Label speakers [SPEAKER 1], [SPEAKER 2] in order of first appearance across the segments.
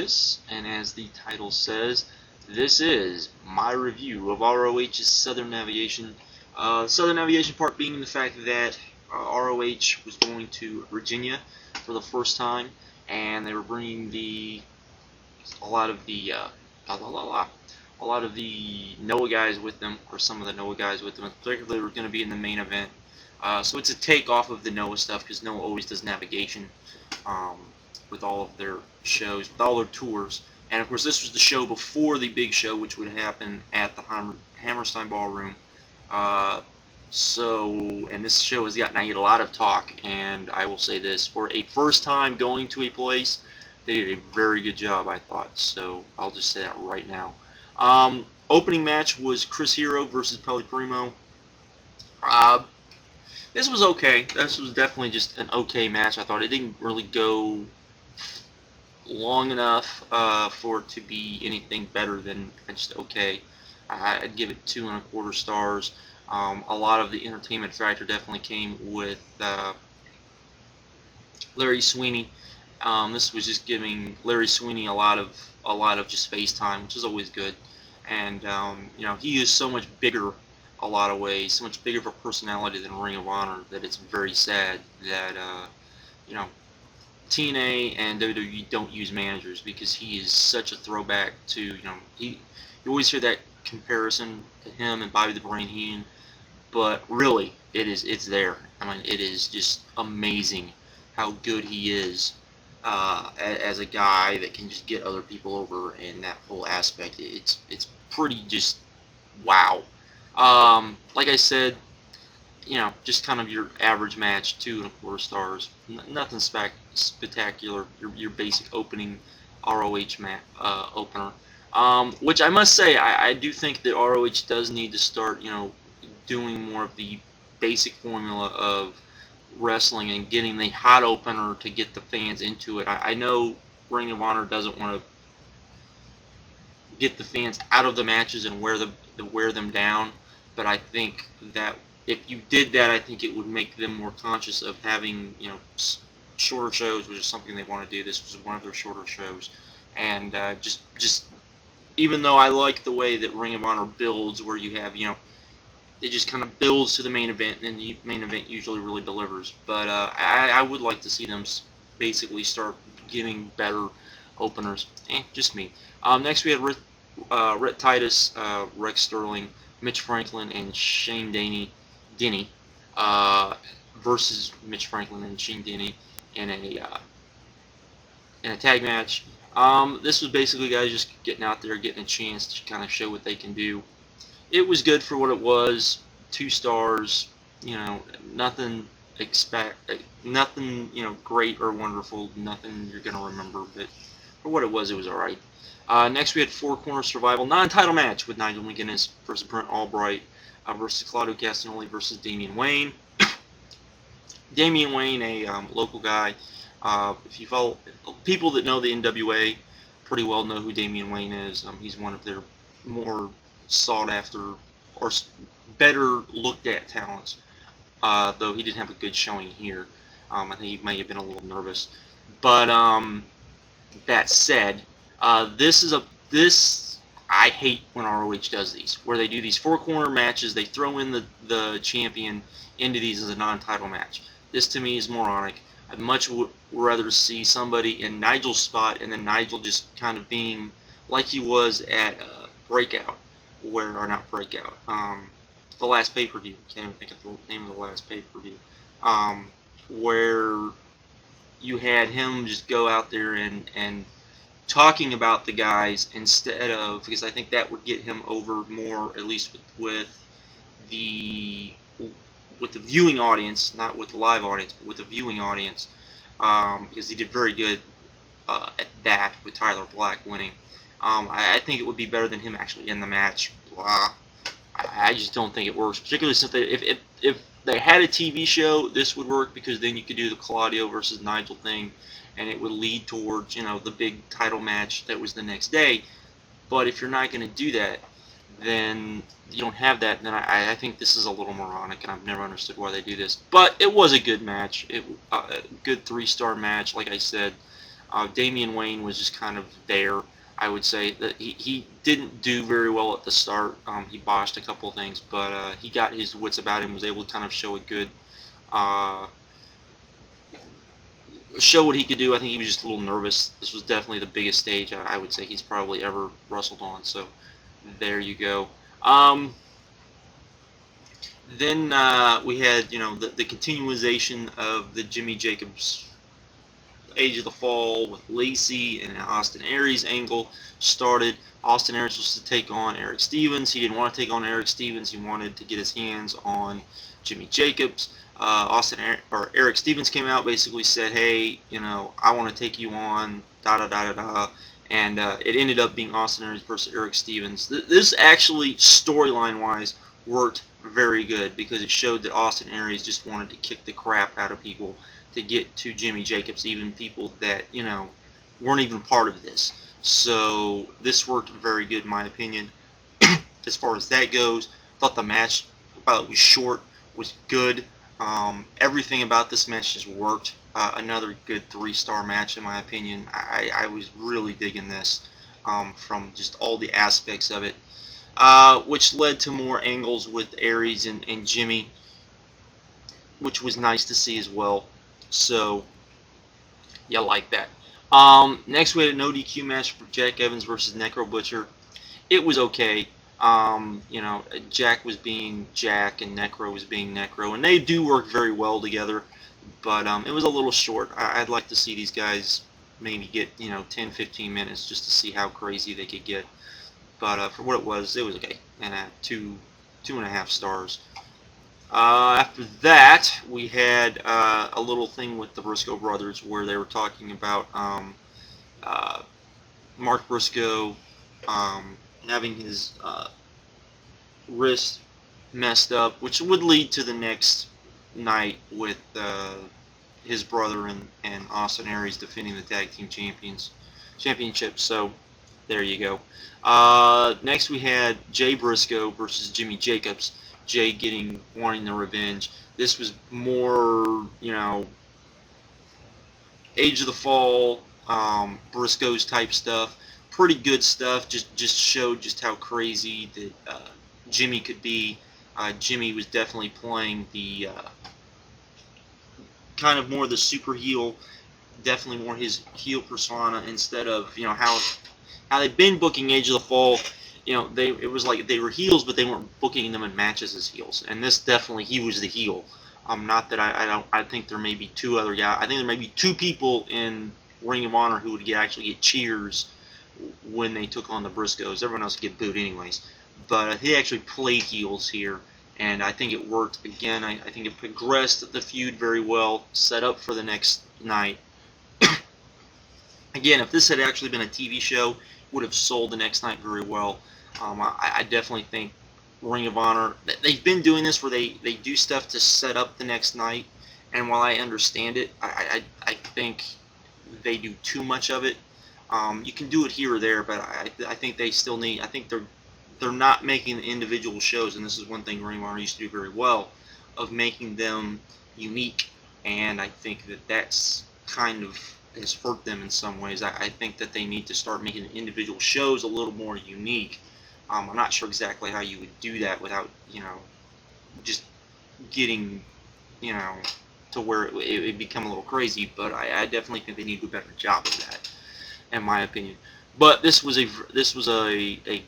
[SPEAKER 1] Titus, and as the title says, this is my review of ROH's Southern Navigation. Southern Navigation part being the fact that ROH was going to Virginia for the first time, and they were bringing a lot of the Noah guys with them, or some of the Noah guys with them. Particularly, they were going to be in the main event. So it's a take off of the Noah stuff, because Noah always does navigation with all of their shows, with all their tours. And of course, this was the show before the big show, which would happen at the Hammerstein Ballroom. And this show has gotten a lot of talk, and I will say this, for a first time going to a place, they did a very good job, I thought. So I'll just say that right now. Opening match was Chris Hero versus Pelle Primeau. This was okay. This was definitely just an okay match. I thought it didn't really go long enough for it to be anything better than just okay. I'd give it 2.25 stars. A lot of the entertainment factor definitely came with Larry Sweeney. This was just giving Larry Sweeney a lot of just face time, which is always good. And you know, he is so much bigger, a lot of ways, so much bigger of a personality than Ring of Honor, that it's very sad that you know, TNA and WWE don't use managers, because he is such a throwback to, you know, you always hear that comparison to him and Bobby the Brain Heenan, but really it's there. I mean, it is just amazing how good he is as a guy that can just get other people over, and that whole aspect. It's pretty just wow. Like I said, you know, just kind of your average match, 2.25 stars. Nothing spectacular. Your basic opening ROH opener. Which I must say, I do think that ROH does need to start, you know, doing more of the basic formula of wrestling and getting the hot opener to get the fans into it. I know Ring of Honor doesn't want to get the fans out of the matches and wear them down, but I think that if you did that, I think it would make them more conscious of having, you know, shorter shows, which is something they want to do. This was one of their shorter shows, and just even though I like the way that Ring of Honor builds, where you have, you know, it just kind of builds to the main event, and the main event usually really delivers. But I would like to see them basically start giving better openers. Just me. Next we had Rhett Titus, Rex Sterling, Mitch Franklin, and Shane Denny versus Mitch Franklin and Shane Denny in a tag match. This was basically guys just getting out there, getting a chance to kind of show what they can do. It was good for what it was. 2 stars. You know, nothing you know, great or wonderful. Nothing you're gonna remember, but for what it was alright. Next we had 4-corner survival non-title match with Nigel McGuinness versus Brent Albright versus Claudio Castagnoli versus Damian Wayne. Damian Wayne, a local guy. If you follow people that know the NWA, pretty well know who Damian Wayne is. He's one of their more sought after or better looked at talents, though he didn't have a good showing here. I think he may have been a little nervous, but that said, this I hate when ROH does these, where they do these 4-corner matches. They throw in the champion into these as a non-title match. This to me is moronic. I'd much rather see somebody in Nigel's spot, and then Nigel just kind of being like he was at Breakout, or not Breakout, the last pay-per-view. Can't even think of the name of the last pay-per-view. Where you had him just go out there and talking about the guys instead of, because I think that would get him over more, at least with the viewing audience, not with the live audience, but with the viewing audience, because he did very good at that with Tyler Black winning. I think it would be better than him actually in the match. I just don't think it works, particularly since if they had a TV show, this would work, because then you could do the Claudio versus Nigel thing, and it would lead towards, you know, the big title match that was the next day. But if you're not going to do that, then you don't have that, then I think this is a little moronic, and I've never understood why they do this. But it was a good match. A good 3-star match, like I said. Damian Wayne was just kind of there. I would say that he didn't do very well at the start. He botched a couple of things, but he got his wits about him, was able to kind of show a good, uh, show what he could do. I think he was just a little nervous. This was definitely the biggest stage I would say he's probably ever wrestled on. So there you go. Then we had, the continuation of the Jimmy Jacobs Age of the Fall with Lacey and Austin Aries angle started. Austin Aries was to take on Erick Stevens. He didn't want to take on Erick Stevens. He wanted to get his hands on Jimmy Jacobs. Erick Stevens came out, basically said, hey, I want to take you on, da da da da da. And it ended up being Austin Aries versus Erick Stevens. This actually, storyline-wise, worked very good because it showed that Austin Aries just wanted to kick the crap out of people to get to Jimmy Jacobs, even people that, weren't even part of this. So this worked very good in my opinion. As far as that goes, I thought the match, while it was short, was good. Everything about this match just worked. Another good 3-star match in my opinion. I was really digging this from just all the aspects of it, which led to more angles with Aries and Jimmy, which was nice to see as well. So, yeah, I like that. Next, we had a no DQ match for Jack Evans versus Necro Butcher. It was okay. Jack was being Jack and Necro was being Necro, and they do work very well together. But it was a little short. I'd like to see these guys maybe get 10-15 minutes just to see how crazy they could get. But for what it was okay. And at 2.5 stars. After that, we had a little thing with the Briscoe brothers where they were talking about Mark Briscoe having his wrist messed up, which would lead to the next night with his brother and Austin Aries defending the tag team championship. So there you go. Next we had Jay Briscoe versus Jimmy Jacobs. Jay wanting the revenge. This was more, Age of the Fall, Briscoe's type stuff. Pretty good stuff. Just showed just how crazy that Jimmy could be. Jimmy was definitely playing the kind of more the super heel, definitely more his heel persona instead of how they've been booking Age of the Fall. It was like they were heels, but they weren't booking them in matches as heels. And this definitely, he was the heel. Not that I think there may be 2 other guys. I think there may be 2 people in Ring of Honor who would actually get cheers when they took on the Briscoes. Everyone else would get booed anyways. But he actually played heels here, and I think it worked. Again, I think it progressed the feud very well, set up for the next night. Again, if this had actually been a TV show, would have sold the next night very well. I definitely think Ring of Honor, they've been doing this where they do stuff to set up the next night, and while I understand it, I think they do too much of it. You can do it here or there, but I think they still need, I think they're not making the individual shows, and this is one thing Ring of Honor used to do very well, of making them unique, and I think that's kind of has hurt them in some ways. I think that they need to start making the individual shows a little more unique. I'm not sure exactly how you would do that without, just getting, to where it would become a little crazy, but I definitely think they need to do a better job of that, in my opinion. But this was a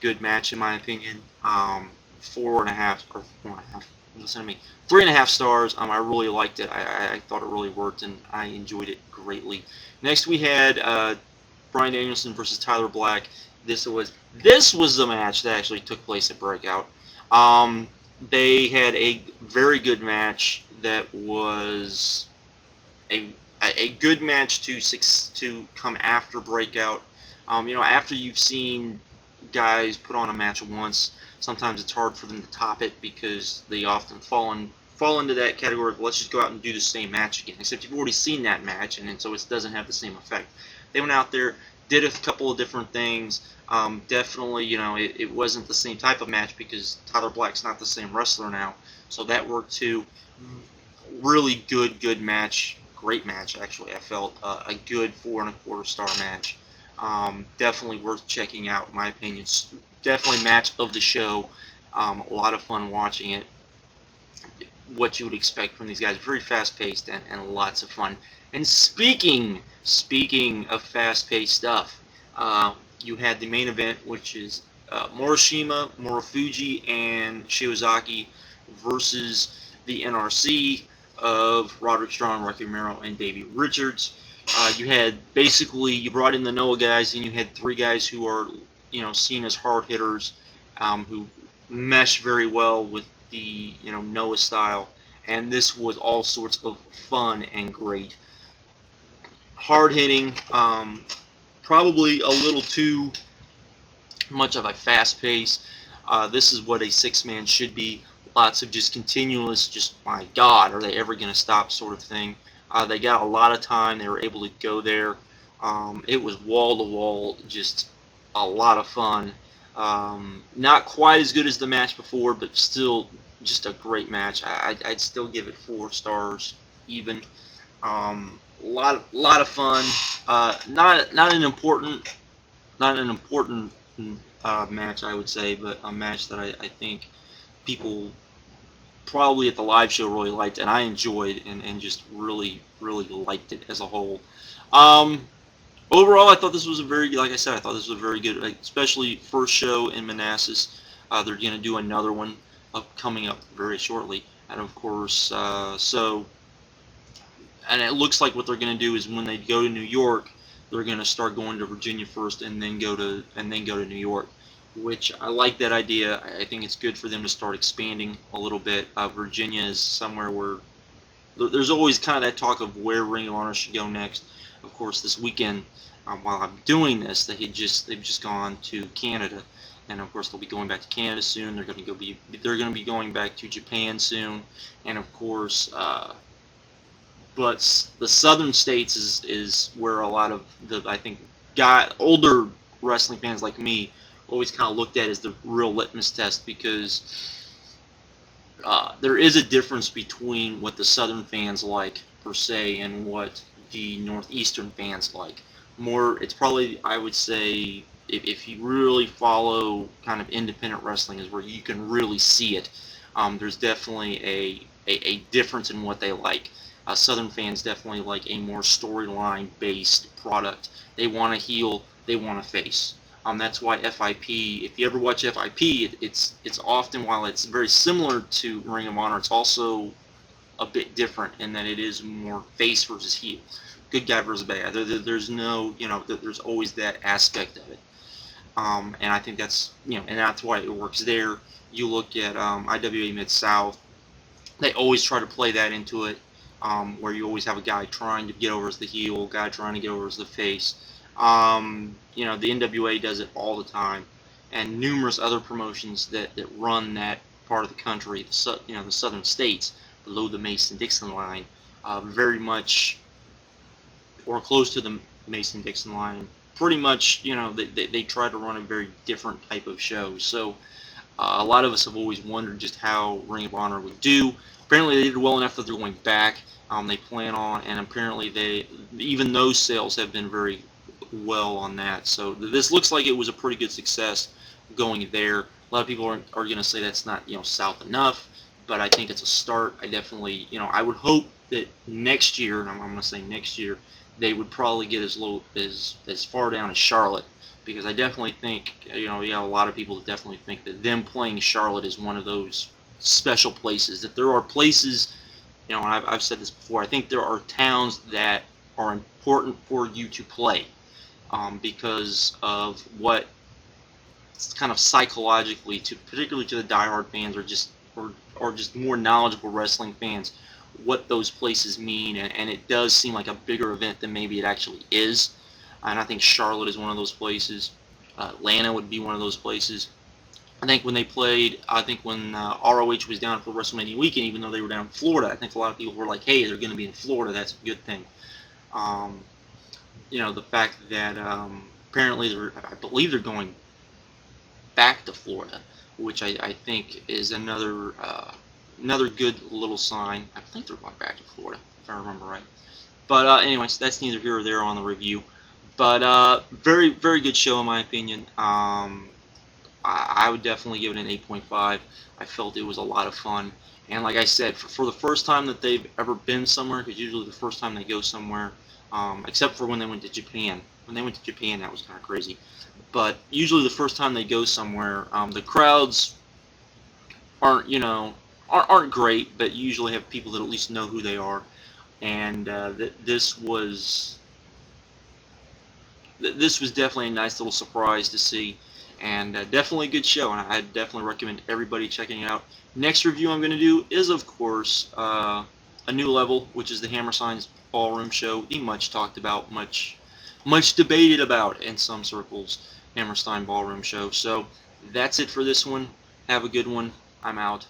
[SPEAKER 1] good match in my opinion. 3.5 stars. I really liked it. I thought it really worked, and I enjoyed it greatly. Next we had Bryan Danielson versus Tyler Black. This was the match that actually took place at Breakout. They had a very good match that was a good match to come after Breakout. After you've seen guys put on a match once, sometimes it's hard for them to top it because they often fall into that category of let's just go out and do the same match again. Except you've already seen that match, and so it doesn't have the same effect. They went out there, did a couple of different things. Definitely, it wasn't the same type of match because Tyler Black's not the same wrestler now, so that worked too. Really good match. great match, actually. I felt a good 4.25 star match. Definitely worth checking out, in my opinion. Definitely match of the show. A lot of fun watching it. What you would expect from these guys. Very fast-paced and lots of fun. And speaking of fast-paced stuff, you had the main event, which is Morishima, Marufuji, and Shiozaki versus the NRC of Roderick Strong, Rocky Romero, and Davey Richards. You had basically, you brought in the Noah guys, and you had 3 guys who are, seen as hard hitters, who mesh very well with the, Noah style. And this was all sorts of fun and great. Hard hitting, probably a little too much of a fast pace. This is what a 6-man should be. Lots of just continuous, just my God, are they ever going to stop sort of thing. They got a lot of time. They were able to go there. It was wall to wall, just a lot of fun. Not quite as good as the match before, but still just a great match. I'd still give it 4 stars even. Lot of fun. Not an important match, I would say, but a match that I think people probably at the live show really liked, and I enjoyed, and just really liked it as a whole. Overall, I thought this was a very, like I said, I thought this was a very good, especially first show in Manassas. They're going to do another one coming up very shortly, and of course, and it looks like what they're going to do is when they go to New York, they're going to start going to Virginia first, and then go to New York, which I like that idea. I think it's good for them to start expanding a little bit. Virginia is somewhere where there's always kind of that talk of where Ring of Honor should go next. Of course, this weekend, while I'm doing this, they've just gone to Canada, and of course they'll be going back to Canada soon. They're going to be going back to Japan soon, and of course, but the southern states is where a lot of the, I think, older wrestling fans like me always kind of looked at as the real litmus test, because there is a difference between what the southern fans like per se and what the northeastern fans like. It's probably, I would say, if you really follow kind of independent wrestling, is where you can really see it. There's definitely a difference in what they like. Southern fans definitely like a more storyline based product. They want to heel, they want to face. That's why FIP, if you ever watch FIP, it's often, while it's very similar to Ring of Honor, it's also a bit different in that it is more face versus heel, good guy versus bad guy. There's no, there's always that aspect of it, and I think that's, and that's why it works there. You look at IWA Mid-South, they always try to play that into it, where you always have a guy trying to get over as the heel, a guy trying to get over as the face. The NWA does it all the time, and numerous other promotions that run that part of the country, the southern states below the Mason-Dixon line, very much, or close to the Mason-Dixon line, pretty much, they try to run a very different type of show. So a lot of us have always wondered just how Ring of Honor would do. Apparently they did well enough that they're going back. They plan on, and apparently even those sales have been very well on that. So this looks like it was a pretty good success going there. A lot of people are going to say that's not, south enough, but I think it's a start. I definitely, I would hope that next year, and I'm going to say next year, they would probably get as far down as Charlotte, because I definitely think, you have a lot of people that definitely think that them playing Charlotte is one of those special places. That there are places, and I've said this before, I think there are towns that are important for you to play, because of what kind of psychologically, particularly to the diehard fans, or just more knowledgeable wrestling fans, what those places mean, and it does seem like a bigger event than maybe it actually is. And I think Charlotte is one of those places. Atlanta would be one of those places. I think when ROH was down for WrestleMania weekend, even though they were down in Florida, I think a lot of people were like, hey, they're going to be in Florida, that's a good thing. The fact that apparently I believe they're going back to Florida, which I think is another good little sign. I think they're going back to Florida, if I remember right. But anyways, that's neither here or there on the review. But very, very good show in my opinion. I would definitely give it an 8.5. I felt it was a lot of fun. And like I said, for the first time that they've ever been somewhere, because usually the first time they go somewhere, except for when they went to Japan. When they went to Japan, that was kind of crazy. But usually the first time they go somewhere, the crowds aren't, aren't great, but you usually have people that at least know who they are. And this was definitely a nice little surprise to see, and definitely a good show, and I definitely recommend everybody checking it out. Next review I'm going to do is, of course, a new level, which is the Hammer Signs Ballroom show, the much talked about, much debated about in some circles, Hammerstein Ballroom show. So that's it for this one. Have a good one. I'm out.